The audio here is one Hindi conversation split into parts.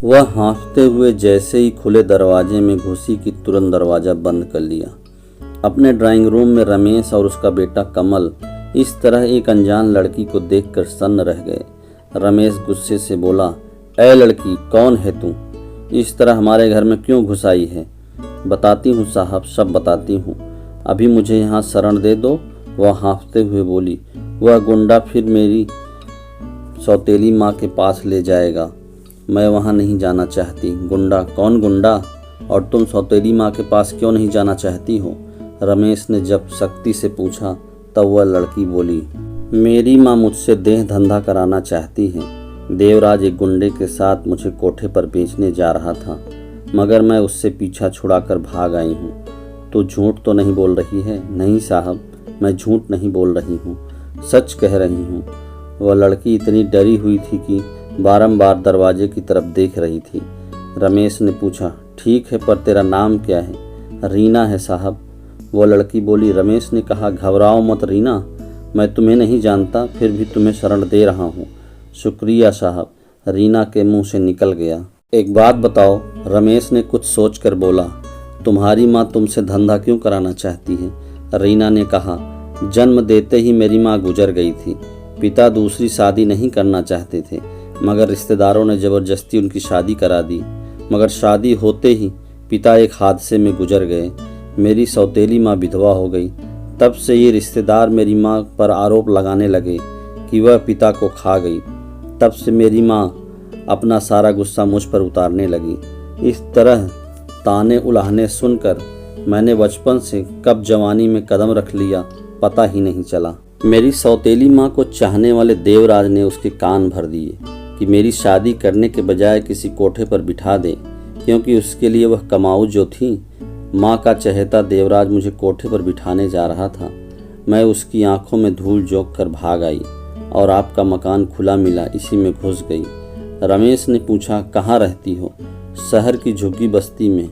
वह हाँफते हुए जैसे ही खुले दरवाजे में घुसी कि तुरंत दरवाज़ा बंद कर लिया। अपने ड्राइंग रूम में रमेश और उसका बेटा कमल इस तरह एक अनजान लड़की को देखकर सन्न रह गए। रमेश गुस्से से बोला, ऐ लड़की, कौन है तू? इस तरह हमारे घर में क्यों घुस आई है? बताती हूँ साहब, सब बताती हूँ। अभी मुझे यहाँ शरण दे दो। वह हाँफते हुए बोली। वह गुंडा फिर मेरी सौतेली माँ के पास ले जाएगा। मैं वहाँ नहीं जाना चाहती। गुंडा? कौन गुंडा? और तुम सौतेली माँ के पास क्यों नहीं जाना चाहती हो? रमेश ने जब सख्ती से पूछा तब वह लड़की बोली, मेरी माँ मुझसे देह धंधा कराना चाहती है। देवराज एक गुंडे के साथ मुझे कोठे पर बेचने जा रहा था, मगर मैं उससे पीछा छुड़ाकर भाग आई हूँ। तो झूठ तो नहीं बोल रही है? नहीं साहब, मैं झूठ नहीं बोल रही हूँ, सच कह रही हूँ। वह लड़की इतनी डरी हुई थी कि बारंबार दरवाजे की तरफ देख रही थी। रमेश ने पूछा, ठीक है, पर तेरा नाम क्या है? रीना है साहब। वो लड़की बोली। रमेश ने कहा, घबराओ मत रीना, मैं तुम्हें नहीं जानता, फिर भी तुम्हें शरण दे रहा हूँ। शुक्रिया साहब, रीना के मुंह से निकल गया। एक बात बताओ, रमेश ने कुछ सोचकर बोला, तुम्हारी माँ तुमसे धंधा क्यों कराना चाहती है? रीना ने कहा, जन्म देते ही मेरी माँ गुजर गई थी। पिता दूसरी शादी नहीं करना चाहते थे, मगर रिश्तेदारों ने ज़बरदस्ती उनकी शादी करा दी। मगर शादी होते ही पिता एक हादसे में गुजर गए। मेरी सौतेली माँ विधवा हो गई। तब से ये रिश्तेदार मेरी माँ पर आरोप लगाने लगे कि वह पिता को खा गई। तब से मेरी माँ अपना सारा गुस्सा मुझ पर उतारने लगी। इस तरह ताने उलाहने सुनकर मैंने बचपन से कब जवानी में कदम रख लिया पता ही नहीं चला। मेरी सौतेली माँ को चाहने वाले देवराज ने उसके कान भर दिए कि मेरी शादी करने के बजाय किसी कोठे पर बिठा दे, क्योंकि उसके लिए वह कमाऊ जो थी। माँ का चहेता देवराज मुझे कोठे पर बिठाने जा रहा था। मैं उसकी आंखों में धूल झोंक कर भाग आई और आपका मकान खुला मिला, इसी में घुस गई। रमेश ने पूछा, कहाँ रहती हो? शहर की झुग्गी बस्ती में।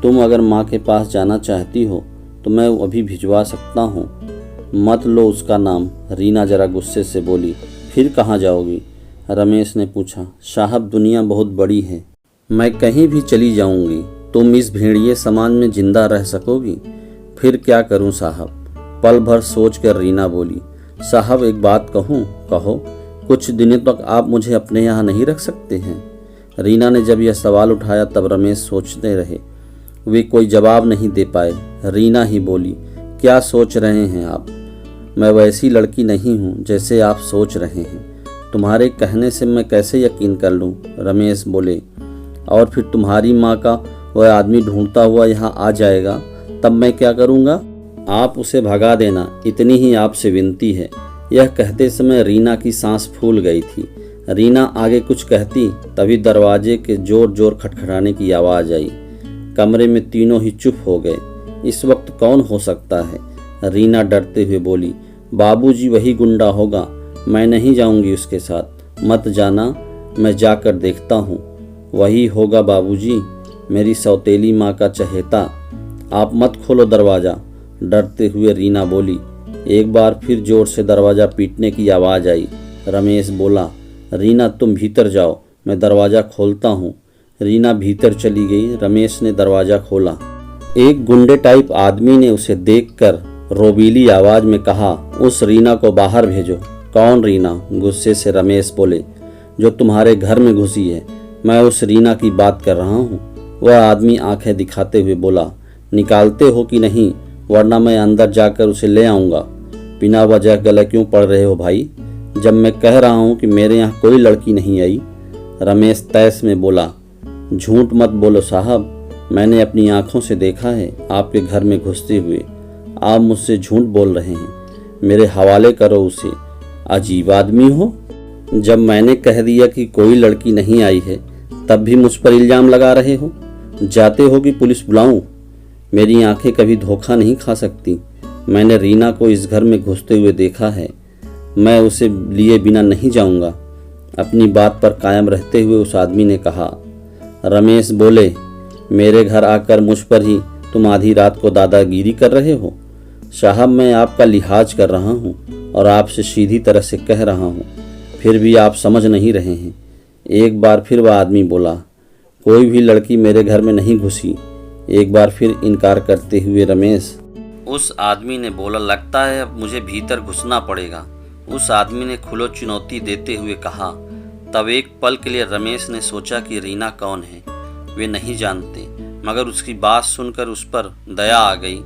तुम अगर माँ के पास जाना चाहती हो तो मैं अभी भिजवा सकता हूँ। मत लो उसका नाम। रीना जरा गुस्से से बोली। फिर कहाँ जाओगी? रमेश ने पूछा। साहब, दुनिया बहुत बड़ी है, मैं कहीं भी चली जाऊंगी। तुम इस भेड़िए समाज में जिंदा रह सकोगी? फिर क्या करूं साहब? पल भर सोच कर रीना बोली। साहब, एक बात कहूं? कहो। कुछ दिनों तक आप मुझे अपने यहाँ नहीं रख सकते हैं? रीना ने जब यह सवाल उठाया तब रमेश सोचते रहे। वे कोई जवाब नहीं दे पाए। रीना ही बोली, क्या सोच रहे हैं आप? मैं वैसी लड़की नहीं हूँ जैसे आप सोच रहे हैं। तुम्हारे कहने से मैं कैसे यकीन कर लूँ? रमेश बोले। और फिर तुम्हारी माँ का वह आदमी ढूंढता हुआ यहाँ आ जाएगा, तब मैं क्या करूँगा? आप उसे भगा देना, इतनी ही आपसे विनती है। यह कहते समय रीना की सांस फूल गई थी। रीना आगे कुछ कहती तभी दरवाजे के जोर जोर खटखटाने की आवाज़ आई। कमरे में तीनों ही चुप हो गए। इस वक्त कौन हो सकता है? रीना डरते हुए बोली, बाबूजी वही गुंडा होगा, मैं नहीं जाऊंगी उसके साथ। मत जाना, मैं जाकर देखता हूँ। वही होगा बाबूजी, मेरी सौतेली माँ का चहेता। आप मत खोलो दरवाज़ा, डरते हुए रीना बोली। एक बार फिर जोर से दरवाज़ा पीटने की आवाज़ आई। रमेश बोला, रीना तुम भीतर जाओ, मैं दरवाज़ा खोलता हूँ। रीना भीतर चली गई। रमेश ने दरवाज़ा खोला। एक गुंडे टाइप आदमी ने उसे देखकर रोबीली आवाज़ में कहा, उस रीना को बाहर भेजो। कौन रीना? गुस्से से रमेश बोले। जो तुम्हारे घर में घुसी है, मैं उस रीना की बात कर रहा हूँ। वह आदमी आंखें दिखाते हुए बोला, निकालते हो कि नहीं, वरना मैं अंदर जाकर उसे ले आऊँगा। बिना वजह गले क्यों पड़ रहे हो भाई, जब मैं कह रहा हूँ कि मेरे यहाँ कोई लड़की नहीं आई? रमेश तैस में बोला। झूठ मत बोलो साहब, मैंने अपनी आंखों से देखा है आपके घर में घुसते हुए। आप मुझसे झूठ बोल रहे हैं, मेरे हवाले करो उसे। अजीब आदमी हो, जब मैंने कह दिया कि कोई लड़की नहीं आई है तब भी मुझ पर इल्ज़ाम लगा रहे हो। जाते हो कि पुलिस बुलाऊं? मेरी आंखें कभी धोखा नहीं खा सकती। मैंने रीना को इस घर में घुसते हुए देखा है, मैं उसे लिए बिना नहीं जाऊंगा। अपनी बात पर कायम रहते हुए उस आदमी ने कहा। रमेश बोले, मेरे घर आकर मुझ पर ही तुम आधी रात को दादागिरी कर रहे हो? साहब, मैं आपका लिहाज कर रहा हूँ और आपसे सीधी तरह से कह रहा हूँ, फिर भी आप समझ नहीं रहे हैं। एक बार फिर वह आदमी बोला। कोई भी लड़की मेरे घर में नहीं घुसी, एक बार फिर इनकार करते हुए रमेश। उस आदमी ने बोला, लगता है अब मुझे भीतर घुसना पड़ेगा। उस आदमी ने खुलो चुनौती देते हुए कहा। तब एक पल के लिए रमेश ने सोचा कि रीना कौन है। वे नहीं जानते, मगर उसकी बात सुनकर उस पर दया आ गई।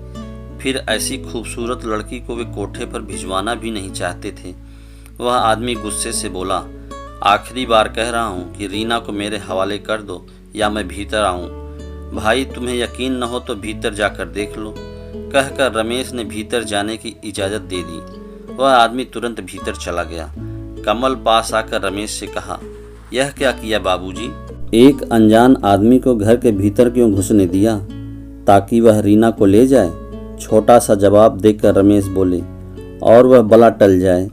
फिर ऐसी खूबसूरत लड़की को वे कोठे पर भिजवाना भी नहीं चाहते थे। वह आदमी गुस्से से बोला, आखिरी बार कह रहा हूँ कि रीना को मेरे हवाले कर दो या मैं भीतर आऊँ। भाई, तुम्हें यकीन न हो तो भीतर जाकर देख लो। कहकर रमेश ने भीतर जाने की इजाज़त दे दी। वह आदमी तुरंत भीतर चला गया। कमल पास आकर रमेश से कहा, यह क्या किया बाबूजी? एक अनजान आदमी को घर के भीतर क्यों घुसने दिया? ताकि वह रीना को ले जाए? छोटा सा जवाब देकर रमेश बोले, और वह बला टल जाए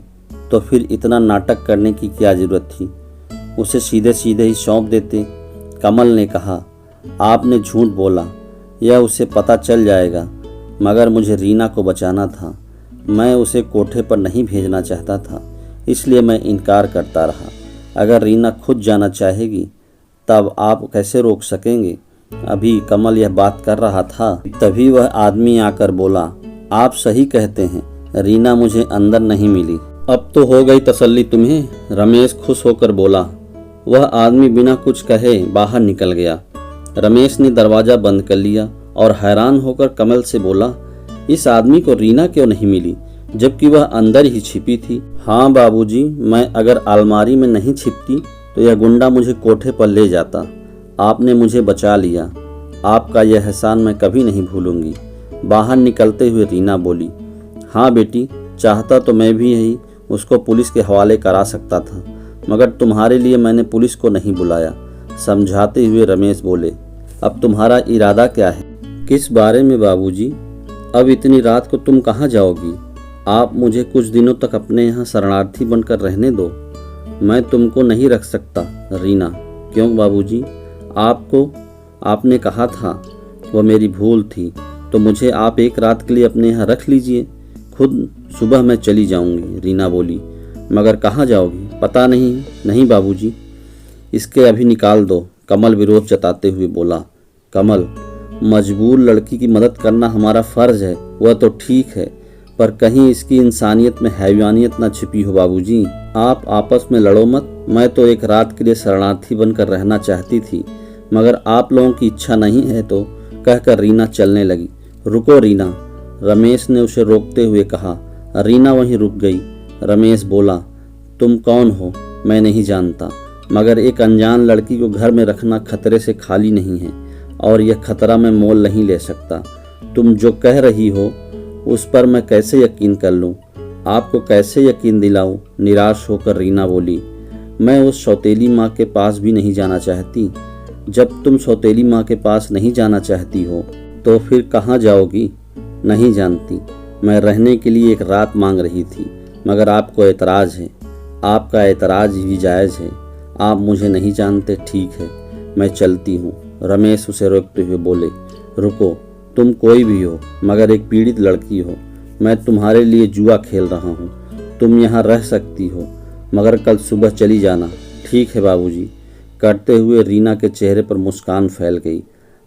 तो फिर इतना नाटक करने की क्या जरूरत थी? उसे सीधे सीधे ही सौंप देते। कमल ने कहा, आपने झूठ बोला, यह उसे पता चल जाएगा, मगर मुझे रीना को बचाना था। मैं उसे कोठे पर नहीं भेजना चाहता था, इसलिए मैं इनकार करता रहा। अगर रीना खुद जाना चाहेगी तब आप कैसे रोक सकेंगे? अभी कमल यह बात कर रहा था, तभी वह आदमी आकर बोला, आप सही कहते हैं, रीना मुझे अंदर नहीं मिली। अब तो हो गई तसल्ली तुम्हें? रमेश खुश होकर बोला। वह आदमी बिना कुछ कहे बाहर निकल गया। रमेश ने दरवाज़ा बंद कर लिया और हैरान होकर कमल से बोला, इस आदमी को रीना क्यों नहीं मिली, जबकि वह अंदर ही छिपी थी? हाँ बाबूजी, मैं अगर अलमारी में नहीं छिपती तो यह गुंडा मुझे कोठे पर ले जाता। आपने मुझे बचा लिया, आपका यह एहसान मैं कभी नहीं भूलूंगी। बाहर निकलते हुए रीना बोली, हाँ बेटी, चाहता तो मैं भी यही उसको पुलिस के हवाले करा सकता था, मगर तुम्हारे लिए मैंने पुलिस को नहीं बुलाया। समझाते हुए रमेश बोले, अब तुम्हारा इरादा क्या है? किस बारे में बाबूजी? अब इतनी रात को तुम कहाँ जाओगी? आप मुझे कुछ दिनों तक अपने यहाँ शरणार्थी बनकर रहने दो। मैं तुमको नहीं रख सकता रीना। क्यों बाबूजी? आपने कहा था, वह मेरी भूल थी, तो मुझे आप एक रात के लिए अपने यहाँ रख लीजिए। खुद सुबह मैं चली जाऊंगी, रीना बोली। मगर कहाँ जाओगी? पता नहीं। नहीं बाबूजी, इसके अभी निकाल दो, कमल विरोध जताते हुए बोला। कमल, मजबूर लड़की की मदद करना हमारा फर्ज है, वह तो ठीक है, पर कहीं इसकी इंसानियत में हैवानियत न छिपी हो बाबूजी। आप आपस में लड़ो मत। मैं तो एक रात के लिए शरणार्थी बनकर रहना चाहती थी, मगर आप लोगों की इच्छा नहीं है तो, कहकर रीना चलने लगी। रुको रीना, रमेश ने उसे रोकते हुए कहा। रीना वहीं रुक गई। रमेश बोला, तुम कौन हो? मैं नहीं जानता, मगर एक अनजान लड़की को घर में रखना खतरे से खाली नहीं है, और यह खतरा मैं मोल नहीं ले सकता। तुम जो कह रही हो उस पर मैं कैसे यकीन कर लूं? आपको कैसे यकीन दिलाऊं? निराश होकर रीना बोली। मैं उस सौतेली माँ के पास भी नहीं जाना चाहती। जब तुम सौतेली माँ के पास नहीं जाना चाहती हो तो फिर कहाँ जाओगी? नहीं जानती। मैं रहने के लिए एक रात मांग रही थी, मगर आपको एतराज़ है। आपका एतराज़ भी जायज़ है। आप मुझे नहीं जानते, ठीक है, मैं चलती हूँ। रमेश उसे रोकते हुए बोले, रुको, तुम कोई भी हो, मगर एक पीड़ित लड़की हो। मैं तुम्हारे लिए जुआ खेल रहा हूँ। तुम यहाँ रह सकती हो, मगर कल सुबह चली जाना। ठीक है बाबूजी। करते हुए रीना के चेहरे पर मुस्कान फैल गई।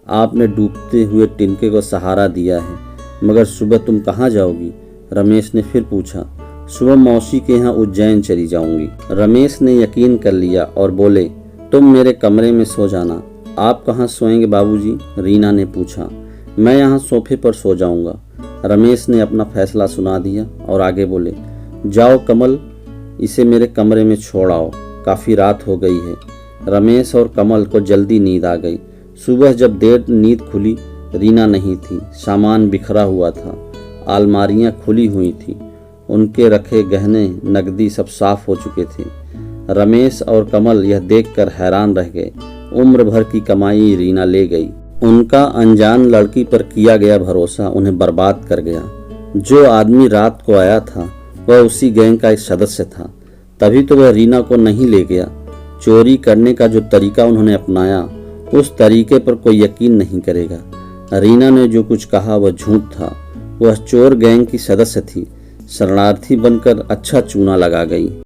आपने डूबते हुए तिनके को सहारा दिया है, मगर सुबह तुम कहाँ जाओगी? रमेश ने फिर पूछा। सुबह मौसी के यहाँ उज्जैन चली जाऊंगी। रमेश ने यकीन कर लिया और बोले, तुम मेरे कमरे में सो जाना। आप कहाँ सोएंगे बाबूजी? रीना ने पूछा। मैं यहाँ सोफे पर सो जाऊंगा। रमेश ने अपना फैसला सुना दिया और आगे बोले, जाओ कमल, इसे मेरे कमरे में छोड़ आओ, काफ़ी रात हो गई है। रमेश और कमल को जल्दी नींद आ गई। सुबह जब देर नींद खुली, रीना नहीं थी। सामान बिखरा हुआ था, अलमारियां खुली हुई थी, उनके रखे गहने नकदी सब साफ हो चुके थे। रमेश और कमल यह देखकर हैरान रह गए। उम्र भर की कमाई रीना ले गई। उनका अनजान लड़की पर किया गया भरोसा उन्हें बर्बाद कर गया। जो आदमी रात को आया था वह उसी गैंग का एक सदस्य था, तभी तो वह रीना को नहीं ले गया। चोरी करने का जो तरीका उन्होंने अपनाया, उस तरीके पर कोई यकीन नहीं करेगा। रीना ने जो कुछ कहा वह झूठ था। वह चोर गैंग की सदस्य थी, शरणार्थी बनकर अच्छा चूना लगा गई।